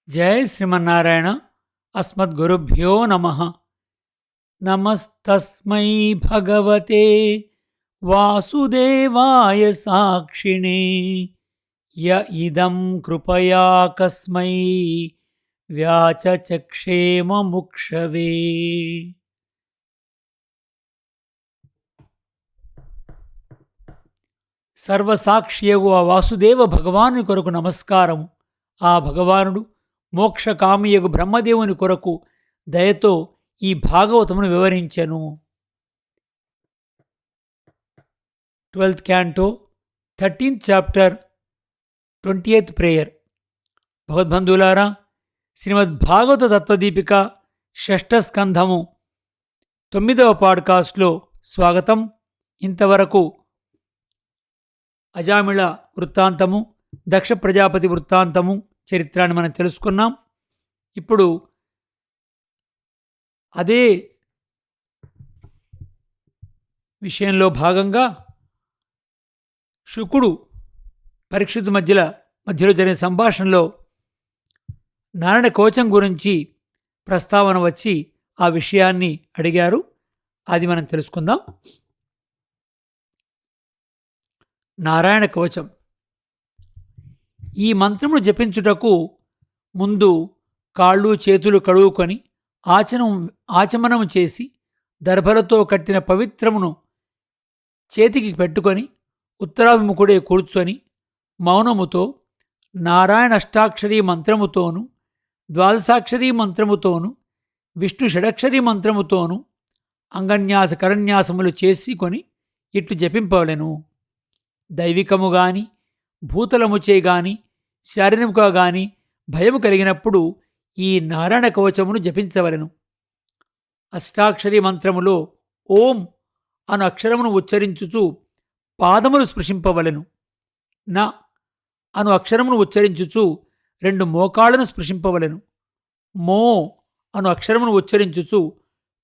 జై శ్రీమన్నారాయణ. అస్మద్గురుభ్యో నమః. నమస్తస్మై భగవతే వాసుదేవాయ సాక్షిణే య ఇదం కృపయా కస్మై వ్యాచచక్షేమముక్షవే. సర్వసాక్షియగు ఆ వాసుదేవ భగవాను కొరకు నమస్కారము. ఆ భగవానుడు మోక్షకామియగు బ్రహ్మదేవుని కొరకు దయతో ఈ భాగవతమును వివరించెను. 12th Canto, 13th Chapter, 20th Prayer. భగవద్బంధువులారా, Srimad Bhagavata తత్వదీపిక 6వ స్కంధము 9వ పాడ్కాస్ట్లో స్వాగతం. ఇంతవరకు అజామిళ వృత్తాంతము, దక్ష ప్రజాపతి వృత్తాంతము చరిత్రాన్ని మనం తెలుసుకున్నాం. ఇప్పుడు అదే విషయంలో భాగంగా శుకుడు పరీక్షితు మధ్యలో జరిగిన సంభాషణలో నారాయణ కవచం గురించి ప్రస్తావన వచ్చి ఆ విషయాన్ని అడిగారు. అది మనం తెలుసుకుందాం. నారాయణ కవచం. ఈ మంత్రమును జపించుటకు ముందు కాళ్ళు చేతులు కడుగుకొని ఆచమనము చేసి దర్భలతో కట్టిన పవిత్రమును చేతికి పెట్టుకొని ఉత్తరాభిముఖుడే కూర్చొని మౌనముతో నారాయణ అష్టాక్షరీ మంత్రముతోను, ద్వాదశాక్షరీ మంత్రముతోను, విష్ణు షడక్షరీ మంత్రముతోను అంగన్యాస కరన్యాసములు చేసుకొని ఇట్లు జపింపవలెను. దైవికము గాని భూతలముచే గాని శారీరముగా గాని భయము కలిగినప్పుడు ఈ నారాయణ కవచమును జపించవలెను. అష్టాక్షరీ మంత్రములో ఓం అను అక్షరమును ఉచ్చరించుచు పాదములు స్పృశింపవలెను. న అను అక్షరమును ఉచ్చరించుచు 2 మోకాళ్లను స్పృశింపవలెను. మో అను అక్షరమును ఉచ్చరించుచు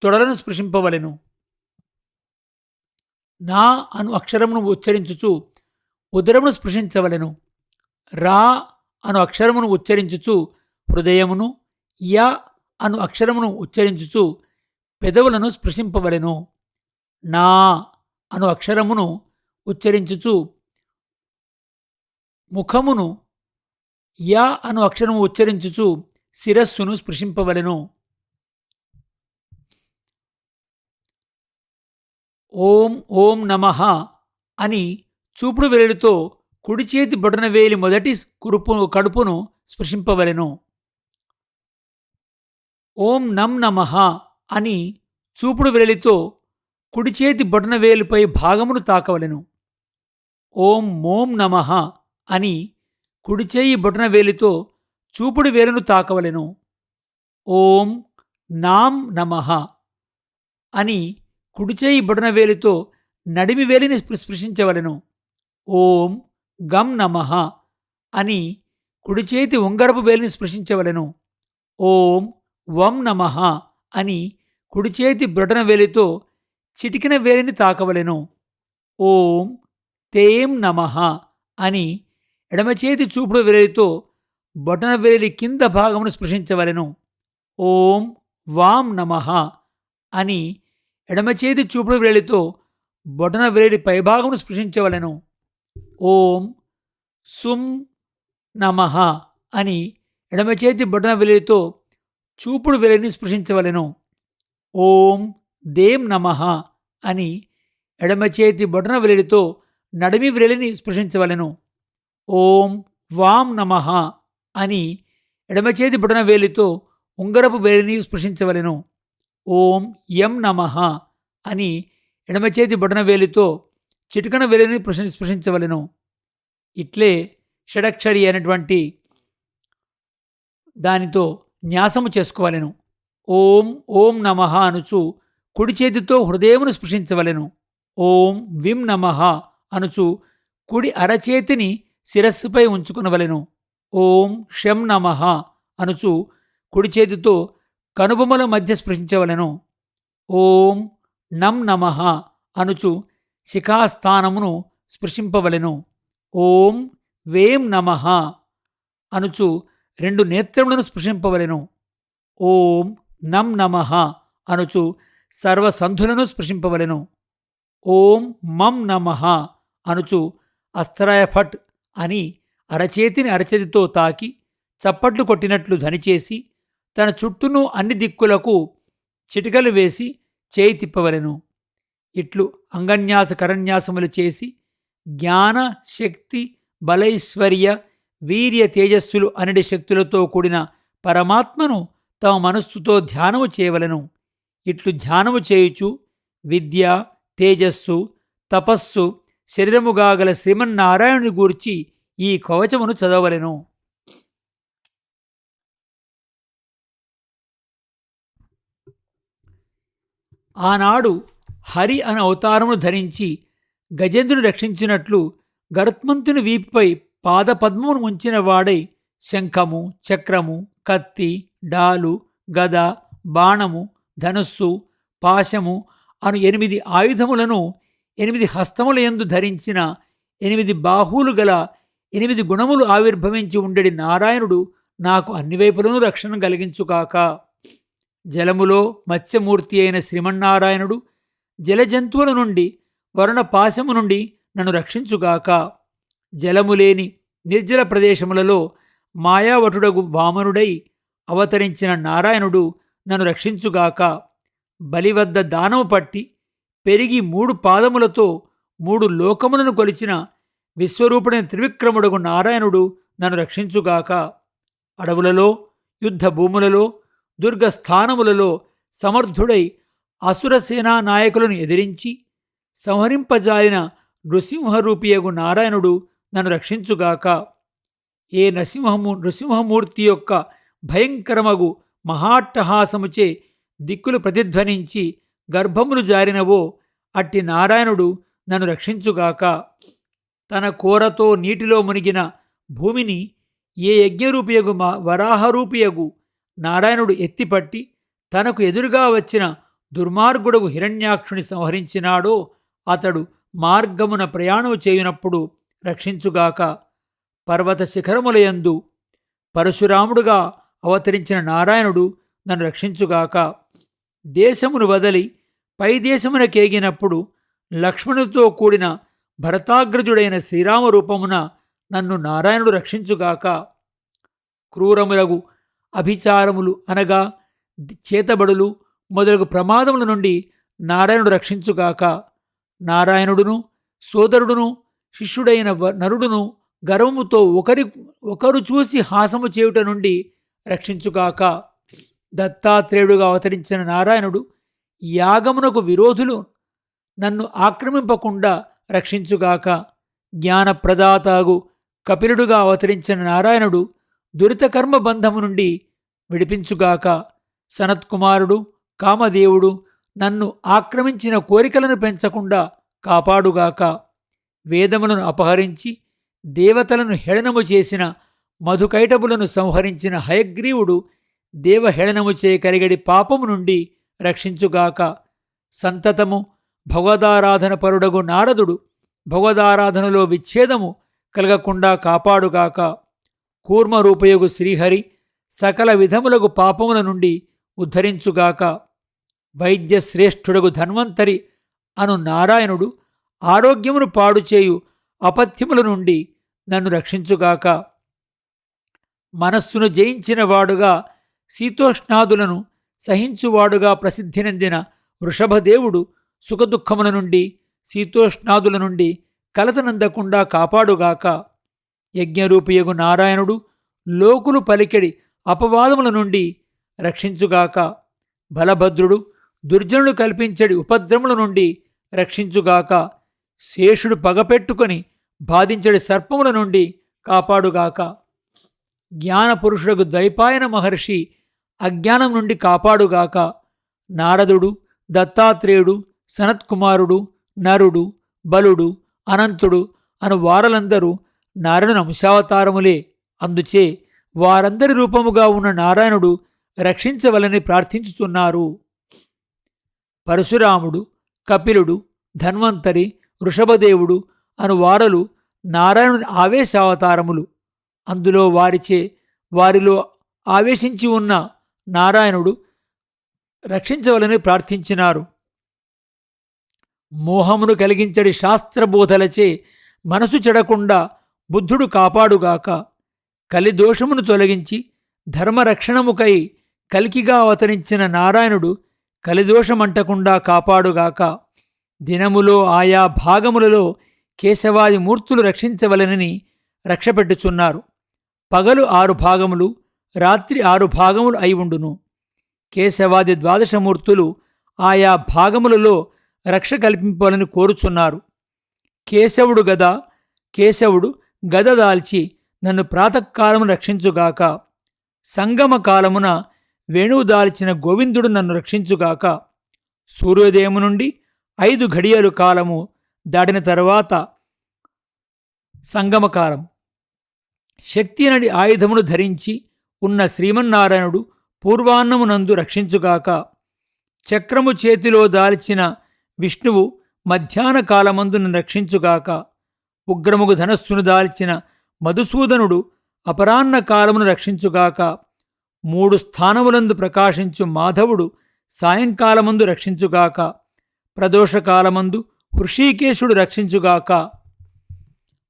తొడలను స్పృశింపవలెను. నా అను అక్షరమును ఉచ్చరించుచు ఉదరమును స్పృశించవలెను. రా అను అక్షరమును ఉచ్చరించుచు హృదయమును, య అను అక్షరమును ఉచ్చరించుచు పెదవులను స్పృశింపవలెను. నా అను అక్షరమును ఉచ్చరించుచు ముఖమును, య అను అక్షరము ఉచ్చరించుచు శిరస్సును స్పృశింపవలెను. ఓం ఓం నమః అని చూపుడు వేలితో కుడి చేతి బొటనవేలి మొదటి కడుపును స్పృశింపవలెను. ఓం నం నమః అని చూపుడు వేలితో కుడి చేతి బొటనవేలుపై భాగమును తాకవలెను. ఓం మోం నమః అని కుడి చేయి బొటనవేలితో చూపుడు వేలును తాకవలెను. ఓం నాం నమః అని కుడి చేయి బొటనవేలితో నడిమి వేలిని స్పృశించవలెను. ఓం గం నమః అని కుడి చేతి ఉంగరపు వేలిని స్పృశించవలెను. ఓం వం నమః అని కుడి చేతి బ్రొటన వేలితో చిటికిన వేలిని తాకవలెను. ఓం తేం నమః అని ఎడమచేతి చూపుడు వేలితో బొటన వేలి కింద భాగమును స్పృశించవలెను. ఓం వాం నమః అని ఎడమచేతి చూపుడు వేలితో బొటన వేలి పైభాగమును స్పృశించవలెను. ఓం సుం నమః అని ఎడమచేతి బొటన వేలితో చూపుడు వేలిని స్పృశించవలెను. ఓం దేం నమః అని ఎడమచేతి బొటన వేలితో నడిమి వేలిని స్పృశించవలెను. ఓం వాం నమః అని ఎడమచేతి బొటన వేలితో ఉంగరపు వేలిని స్పృశించవలెను. ఓం యం నమః అని ఎడమచేతి బొటన వేలితో చిటికన వేలిని స్పృశించవలెను. ఇట్లే షడక్షరి అయినటువంటి దానితో న్యాసము చేసుకోవలెను. ఓం ఓం నమః అనుచు కుడి చేతితో హృదయమును స్పృశించవలెను. ఓం విం నమః అనుచు కుడి అరచేతిని శిరస్సుపై ఉంచుకునవలెను. ఓం షం నమః అనుచు కుడి చేతితో కనుబొమల మధ్య స్పృశించవలెను. ఓం నం నమః అనుచు శిఖాస్థానమును స్పృశింపవలెను. ఓం వేం నమః అనుచు 2 నేత్రములను స్పృశింపవలెను. ఓం నం నమః అనుచు సర్వసంధులను స్పృశింపవలెను. ఓం మం నమః అనుచు అస్త్రాయ ఫట్ అని అరచేతిని అరచేతితో తాకి చప్పట్లు కొట్టినట్లు ధ్వనిచేసి తన చుట్టూను అన్ని దిక్కులకు చిటికలు వేసి చేయి తిప్పవలెను. ఇట్లు అంగన్యాస కరన్యాసములు చేసి జ్ఞాన శక్తి బలైశ్వర్య వీర్య తేజస్సులు అనడి శక్తులతో కూడిన పరమాత్మను తమ మనస్సుతో ధ్యానము చేయవలెను. ఇట్లు ధ్యానము చేయుచు విద్య తేజస్సు తపస్సు శరీరముగా గల శ్రీమన్నారాయణుని గూర్చి ఈ కవచమును చదవలెను. ఆనాడు హరి అనే అవతారమును ధరించి గజేంద్రుని రక్షించినట్లు గరుత్మంతుని వీపుపై పాదపద్మమును ఉంచిన వాడై శంఖము చక్రము కత్తి డాలు గద బాణము ధనుస్సు పాశము అను 8 ఆయుధములను 8 హస్తముల యందు ధరించిన 8 బాహువులు గల 8 గుణములు ఆవిర్భవించి ఉండెడి నారాయణుడు నాకు అన్ని వైపులను రక్షణ కలిగించుగాక. జలములో మత్స్యమూర్తి అయిన శ్రీమన్నారాయణుడు జలజంతువుల నుండి వరుణ పాశము నుండి నన్ను రక్షించుగాక. జలములేని నిర్జల ప్రదేశములలో మాయావటుడగు వామనుడై అవతరించిన నారాయణుడు నన్ను రక్షించుగాక. బలివద్ద దానము పట్టి పెరిగి 3 పాదములతో 3 లోకములను కొలిచిన విశ్వరూపుడైన త్రివిక్రముడగు నారాయణుడు నన్ను రక్షించుగాక. అడవులలో యుద్ధ భూములలో దుర్గస్థానములలో సమర్థుడై అసురసేనా నాయకులను ఎదిరించి సంహరింపజాలిన నృసింహరూపియగు నారాయణుడు నన్ను రక్షించుగాక. ఏ నృసింహమూర్తి యొక్క భయంకరమగు మహాట్టహాసముచే దిక్కులు ప్రతిధ్వనించి గర్భములు జారినవో అట్టి నారాయణుడు నన్ను రక్షించుగాక. తన కోరతో నీటిలో మునిగిన భూమిని ఏ యజ్ఞరూపియగు వరాహరూపియగు నారాయణుడు ఎత్తిపట్టి తనకు ఎదురుగా వచ్చిన దుర్మార్గుడగు హిరణ్యాక్షుని సంహరించినాడో అతడు మార్గమున ప్రయాణము చేయునప్పుడు రక్షించుగాక. పర్వత శిఖరములయందు పరశురాముడుగా అవతరించిన నారాయణుడు నన్ను రక్షించుగాక. దేశమును వదలి పై దేశమునకేగినప్పుడు లక్ష్మణుడితో కూడిన భరతాగ్రజుడైన శ్రీరామ రూపమున నన్ను నారాయణుడు రక్షించుగాక. క్రూరములగు అభిచారములు అనగా చేతబడులు మొదలగు ప్రమాదముల నుండి నారాయణుడు రక్షించుగాక. నారాయణుడును సోదరుడును శిష్యుడైన నరుడును గర్వముతో ఒకరు చూసి హాసము చేయుట నుండి రక్షించుగాక. దత్తాత్రేయుడుగా అవతరించిన నారాయణుడు యాగమునకు విరోధులు నన్ను ఆక్రమింపకుండా రక్షించుగాక. జ్ఞానప్రదాతగు కపిలుడుగా అవతరించిన నారాయణుడు దురితకర్మ బంధము నుండి విడిపించుగాక. సనత్కుమారుడు కామదేవుడు నన్ను ఆక్రమించిన కోరికలను పెంచకుండా కాపాడుగాక. వేదములను అపహరించి దేవతలను హేళనము చేసిన మధుకైటబులను సంహరించిన హయగ్రీవుడు దేవహేళనము చే కలిగడి పాపము నుండి రక్షించుగాక. సంతతము భగవదారాధన పరుడగు నారదుడు భగవదారాధనలో విచ్ఛేదము కలగకుండా కాపాడుగాక. కూర్మరూపయగు శ్రీహరి సకల విధములగు పాపముల నుండి ఉద్ధరించుగాక. వైద్యశ్రేష్ఠుడగు ధన్వంతరి అను నారాయణుడు ఆరోగ్యమును పాడుచేయు అపథ్యముల నుండి నన్ను రక్షించుగాక. మనస్సును జయించిన వాడుగా శీతోష్ణాదులను సహించువాడుగా ప్రసిద్ధినందిన వృషభదేవుడు సుఖదుఖముల నుండి శీతోష్ణాదుల నుండి కలతనందకుండా కాపాడుగాక. యజ్ఞరూపియగు నారాయణుడు లోకులు పలికెడి అపవాదముల నుండి రక్షించుగాక. బలభద్రుడు దుర్జనుడు కల్పించడి ఉపద్రముల నుండి రక్షించుగాక. శేషుడు పగపెట్టుకొని బాధించడి సర్పముల నుండి కాపాడుగాక. జ్ఞానపురుషుడగు ద్వైపాయన మహర్షి అజ్ఞానం నుండి కాపాడుగాక. నారదుడు దత్తాత్రేయుడు సనత్కుమారుడు నరుడు బలుడు అనంతుడు అను వారలందరూ నారాయణుని అంశావతారములే. అందుచే వారందరి రూపముగా ఉన్న నారాయణుడు రక్షించవలని ప్రార్థించుతున్నారు. పరశురాముడు కపిలుడు ధన్వంతరి వృషభదేవుడు అను వారలు నారాయణుని ఆవేశావతారములు. అందులో వారిచే వారిలో ఆవేశించి ఉన్న నారాయణుడు రక్షించవలని ప్రార్థించినారు. మోహమును కలిగించడి శాస్త్రబోధలచే మనసు చెడకుండా బుద్ధుడు కాపాడుగాక. కలిదోషమును తొలగించి ధర్మరక్షణముకై కల్కిగా అవతరించిన నారాయణుడు కలిదోషమంటకుండా కాపాడుగాక. దినములో ఆయా భాగములలో కేశవాది మూర్తులు రక్షించవలనని రక్షపెట్టుచున్నారు. పగలు 6 భాగములు, రాత్రి 6 భాగములు అయి ఉండును. కేశవాది ద్వాదశమూర్తులు ఆయా భాగములలో రక్ష కల్పింపాలని కోరుచున్నారు. కేశవుడు గద దాల్చి నన్ను ప్రాతకాలము రక్షించుగాక. సంగమ కాలమున వేణువు దాల్చిన గోవిందుడు నన్ను రక్షించుగాక. సూర్యోదయము నుండి 5 ఘడియలు కాలము దాటిన తరువాత సంగమకాలం. శక్తి నడి ఆయుధమును ధరించి ఉన్న శ్రీమన్నారాయణుడు పూర్వాన్నమునందు రక్షించుగాక. చక్రము చేతిలో దాల్చిన విష్ణువు మధ్యాహ్న కాలమందు నన్ను రక్షించుగాక. ఉగ్రముగు ధనస్సును దాల్చిన మధుసూదనుడు అపరాహ్న కాలమును రక్షించుగాక. 3 స్థానములందు ప్రకాశించు మాధవుడు సాయంకాలమందు రక్షించుగాక. ప్రదోషకాలమందు హృషీకేశుడు రక్షించుగాక.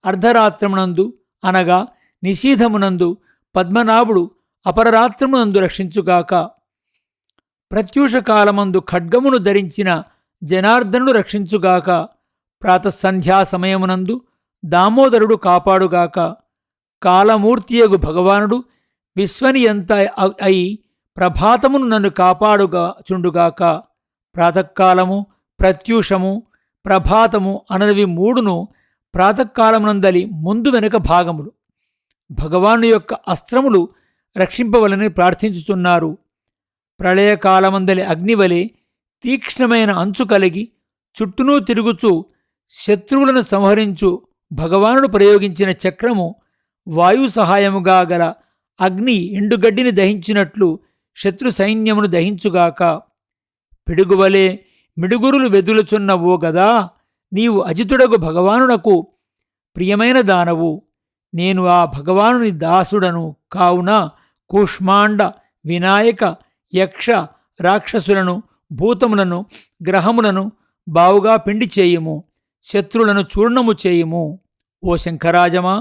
అర్ధరాత్రమునందు అనగా నిశీధమునందు పద్మనాభుడు అపరరాత్రమునందు రక్షించుగాక. ప్రత్యూషకాలమందు ఖడ్గమును ధరించిన జనార్దనుడు రక్షించుగాక. ప్రాతఃసంధ్యా సమయమునందు దామోదరుడు కాపాడుగాక. కాలమూర్తియగు భగవానుడు విశ్వనియంత అయి ప్రభాతమును నన్ను కాపాడుగా చుండుగాక. ప్రాతకాలము, ప్రత్యూషము, ప్రభాతము అనవి 3ను ప్రాతకాలమునందలి ముందు వెనుక భాగములు భగవాను యొక్క అస్త్రములు రక్షింపవలని ప్రార్థించుచున్నారు. ప్రళయకాలమందలి అగ్నివలే తీక్ష్ణమైన అంచు కలిగి చుట్టూనూ తిరుగుచూ శత్రువులను సంహరించు భగవానుడు ప్రయోగించిన చక్రము వాయు సహాయముగా గల అగ్ని ఎండుగడ్డిని దహించినట్లు శత్రు సైన్యమును దహించుగాక. పిడుగువలే మిడుగురులు వెదులుచున్న ఓ గదా, నీవు అజితుడగు భగవానునకు ప్రియమైన దానవు. నేను ఆ భగవానుని దాసుడను కావున కూష్మాండ, వినాయక, యక్ష, రాక్షసులను, భూతములను, గ్రహములను బావుగా పిండి చేయుము. శత్రులను చూర్ణము చేయుము. ఓ శంఖరాజమా,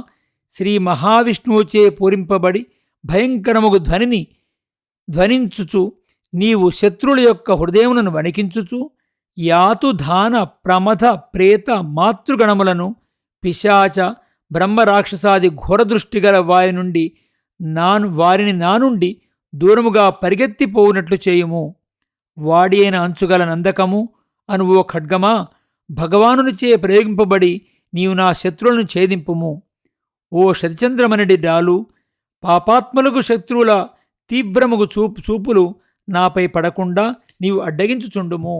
శ్రీ మహావిష్ణువుచే పూరింపబడి భయంకరముగు ధ్వనిని ధ్వనించుచు నీవు శత్రువుల యొక్క హృదయములను వణికించుచు యాతు దాన ప్రమథ ప్రేత మాతృగణములను పిశాచ బ్రహ్మరాక్షసాది ఘోరదృష్టిగల వారిని నా నుండి దూరముగా పరిగెత్తిపోవునట్లు చేయుము. వాడి అయిన అంచుగల నందకము అను ఓ ఖడ్గమా, భగవానునిచే ప్రయోగింపబడి నీవు నా శత్రువులను ఛేదింపుము. ఓ శతచంద్రమనడి డాలు, పాపాత్మలకు శత్రువుల తీవ్రముగు చూపులు నాపై పడకుండా నీవు అడ్డగించుచుండుము.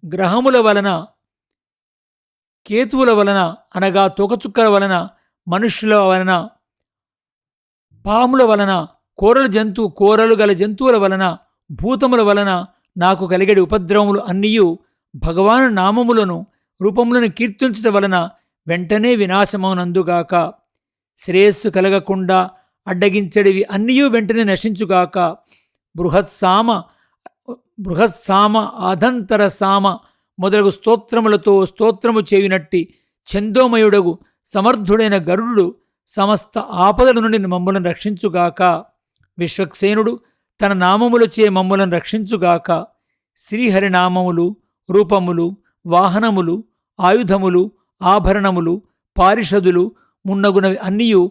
గ్రహముల వలన, కేతువుల వలన అనగా తోకచుక్కల వలన, మనుష్యుల వలన, పాముల వలన, కోరలు గల జంతువుల వలన, భూతముల వలన నాకు కలిగడి ఉపద్రవములు అన్నియు భగవాను నామములను రూపములను కీర్తించుట వలన వెంటనే వినాశమవునందుగాక. శ్రేయస్సు కలగకుండా అడ్డగించడివి అన్నియూ వెంటనే నశించుగాక. బృహత్సామ ఆధంతర సామ మొదలగు స్తోత్రములతో స్తోత్రము చేయునట్టి ఛందోమయుడగు సమర్థుడైన గరుడు సమస్త ఆపదల నుండి మమ్ములను రక్షించుగాక. విశ్వక్సేనుడు తన నామములచే మమ్ములను రక్షించుగాక. శ్రీహరినామములు, రూపములు, వాహనములు, ఆయుధములు, ఆభరణములు, పారిషదులు మున్నగునవి అన్నియు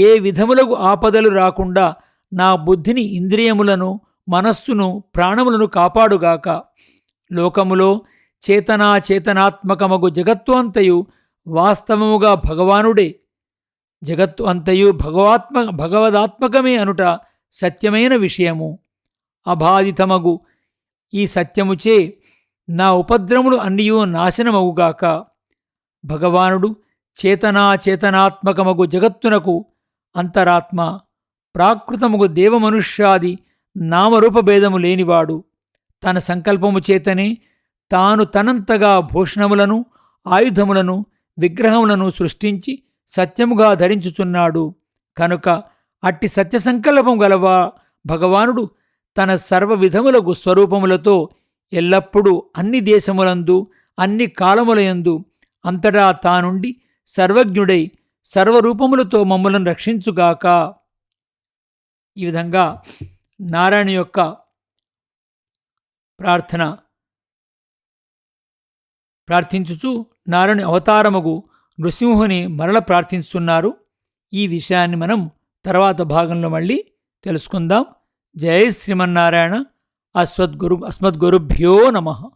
ఏ విధములకు ఆపదలు రాకుండా నా బుద్ధిని, ఇంద్రియములను, మనస్సును, ప్రాణములను కాపాడుగాక. లోకములో చేతనాత్మకమగు జగత్తు అంతయు వాస్తవముగా భగవానుడే. జగత్తు అంతయు భగవదాత్మకమే అనుట సత్యమైన విషయము. అబాధితమగు ఈ సత్యముచే నా ఉపద్రములు అన్నియూ నాశనమవుగాక. భగవానుడు చేతనాత్మకమగు జగత్తునకు అంతరాత్మ, ప్రాకృతముగు దేవమనుష్యాది నామరూపభేదము లేనివాడు. తన సంకల్పము చేతనే తాను తనంతగా భూషణములను, ఆయుధములను, విగ్రహములను సృష్టించి సత్యముగా ధరించుచున్నాడు. కనుక అట్టి సత్యసంకల్పం గలవా భగవానుడు తన సర్వ విధములకు స్వరూపములతో ఎల్లప్పుడూ అన్ని దేశములందు అన్ని కాలములయందు అంతటా తానుండి సర్వజ్ఞుడై సర్వరూపములతో మమ్మలను రక్షించుగాక. ఈ విధంగా నారాయణ యొక్క ప్రార్థించుచు నారాయణ అవతారముగు నృసింహుని మరల ప్రార్థిస్తున్నారు. ఈ విషయాన్ని మనం తర్వాత భాగంలో మళ్ళీ తెలుసుకుందాం. జై శ్రీమన్నారాయణ. అస్మద్గురుభ్యో నమః.